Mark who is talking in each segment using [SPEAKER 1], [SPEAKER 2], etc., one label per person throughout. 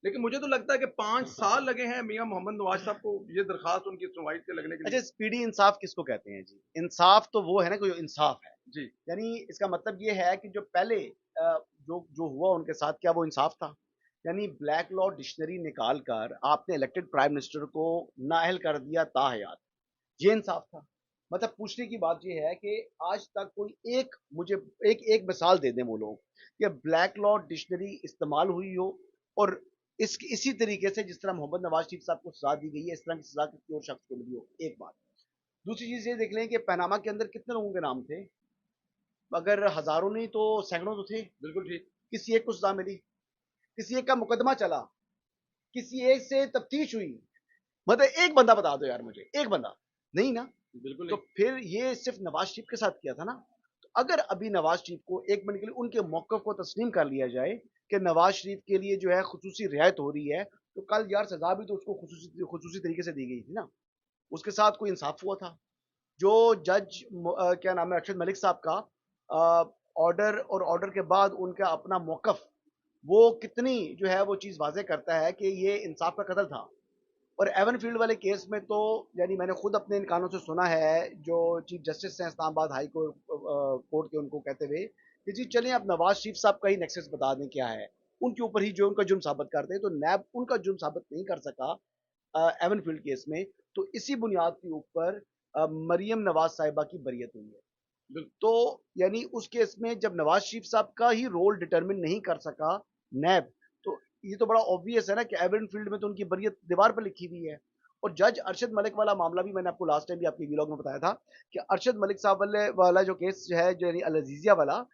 [SPEAKER 1] लेकिन मुझे तो लगता है कि 5 साल लगे हैं मियां मोहम्मद नवाज साहब को ये दरखास्त उनकी सुनवाई के लगने के
[SPEAKER 2] अच्छा,
[SPEAKER 1] लिए।
[SPEAKER 2] स्पीडी इंसाफ किसको कहते हैं जी? इंसाफ तो वो है ना, कोई इंसाफ है।
[SPEAKER 1] जी।
[SPEAKER 2] यानी इसका मतलब ये है कि जो पहले जो जो हुआ उनके साथ, क्या वो इंसाफ था? यानी ब्लैक लॉ डिक्शनरी निकाल कर आपने इलेक्टेड प्राइम मिनिस्टर को नाअहल कर दिया ताहयात, ये इंसाफ था? मतलब पूछने की बात ये है कि आज तक कोई एक मुझे एक एक मिसाल दे दें वो लोग कि ब्लैक लॉ डिक्शनरी इस्तेमाल हुई हो और इसी तरीके से जिस तरह मोहम्मद नवाज शरीफ साहब को सजा दी गई है, इस तरह की सजा किसी और शख्स को मिली हो। एक बात। दूसरी चीज ये देख लें कि पनामा के अंदर कितने लोगों के नाम थे, अगर हजारों नहीं तो सैकड़ों तो थे।
[SPEAKER 1] बिल्कुल ठीक।
[SPEAKER 2] किसी एक को सजा मिली, किसी एक का मुकदमा चला, किसी एक से तफ्तीश हुई। मतलब एक बंदा बता दो यार मुझे, एक बंदा नहीं ना।
[SPEAKER 1] बिल्कुल
[SPEAKER 2] तो
[SPEAKER 1] नहीं।
[SPEAKER 2] फिर ये सिर्फ नवाज शरीफ के साथ किया था ना। तो अगर अभी नवाज शरीफ को एक मिनट के लिए उनके मौक़िफ़ को तस्लीम कर लिया जाए कि नवाज शरीफ के लिए जो है खुसूसी रियायत हो रही है, तो कल यार सजा भी तो उसको खुसूसी तरीके से दी गई थी ना। उसके साथ कोई इंसाफ हुआ था। जो जज क्या नाम है, अरशद मलिक साहब का ऑर्डर और ऑर्डर के बाद उनका अपना मौक़िफ़, वो कितनी जो है वो चीज़ वाज़ेह करता है कि ये इंसाफ का कत्ल था। और एवन फील्ड वाले केस में तो यानी मैंने खुद अपने इन कानों से सुना है, जो चीफ जस्टिस हैं इस्लामाबाद हाई कोर्ट कोर्ट के, उनको कहते हुए कि जी चलें अब नवाज शरीफ साहब का ही नेक्सस बता दें क्या है, उनके ऊपर ही जो उनका जुर्म साबित करते हैं। तो नैब उनका जुर्म साबित नहीं कर सका एवन फील्ड केस में, तो इसी बुनियाद के ऊपर मरियम नवाज साहिबा की बरियत हुई है।
[SPEAKER 1] बिल्कुल।
[SPEAKER 2] तो यानी उस केस में जब नवाज शरीफ साहब का ही रोल डिटरमिन नहीं कर सका नैब, तो ये तो बड़ा ऑब्वियस है ना कि एवन फील्ड में तो उनकी बरियत दीवार पर लिखी हुई है। और जज अरशद मलिक वाला मामला भी मैंने आपको लास्ट टाइम भी आपके व्लॉग में बताया था कि अरशद मलिक साहब वाले वाला जो केस है, जो यानी अल अजीजिया वाला,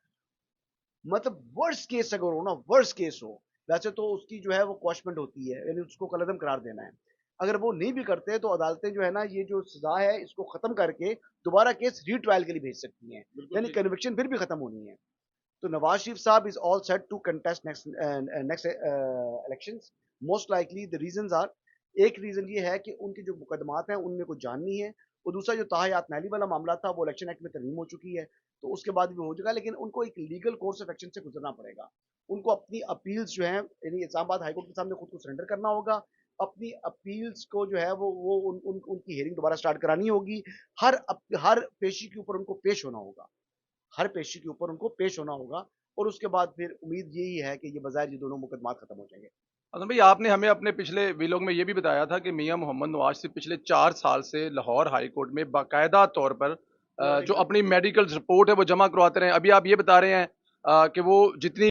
[SPEAKER 2] मतलब वर्स्ट केस अगर हो ना, वर्स्ट केस हो, वैसे तो उसकी जो है वो क्वॉशमेंट होती है, यानी उसको कलअदम करार देना है। अगर वो नहीं भी करते तो अदालतें जो है ना, ये जो सजा है इसको खत्म करके दोबारा केस रीट्रायल के लिए भेज सकती हैं,
[SPEAKER 1] बिल्कुल
[SPEAKER 2] यानी
[SPEAKER 1] ठीक।
[SPEAKER 2] कन्विक्शन फिर भी खत्म होनी है। तो नवाज शरीफ साहब is all set to contest next elections. Most likely the reasons are, एक रीजन ये है कि उनके जो मुकदमात हैं उनमें कुछ जान नहीं है, और दूसरा जो ताहयात नैली वाला मामला था वो इलेक्शन एक्ट में तरमीम हो चुकी है, तो उसके बाद भी हो जाएगा, लेकिन उनको एक लीगल कोर्स ऑफ एक्शन से गुजरना पड़ेगा। उनको अपनी अपील्स जो है यानी इस्लामाबाद हाईकोर्ट के सामने खुद को सरेंडर करना होगा। अपनी अपील्स को जो है वो उनकी हेयरिंग दोबारा स्टार्ट करानी होगी। हर पेशी के ऊपर उनको पेश होना होगा, हर पेशी के ऊपर उनको पेश होना होगा, और उसके बाद फिर उम्मीद यही है कि ये बज़ाहिर ये दोनों मुकदमात खत्म हो जाएंगे।
[SPEAKER 1] असल भाई आपने हमें अपने पिछले वीलॉग में ये भी बताया था कि मियां मोहम्मद नवाज से पिछले 4 साल से लाहौर हाई कोर्ट में बाकायदा तौर पर जो अपनी मेडिकल रिपोर्ट है वो जमा करवाते रहे। अभी आप ये बता रहे हैं कि वो जितनी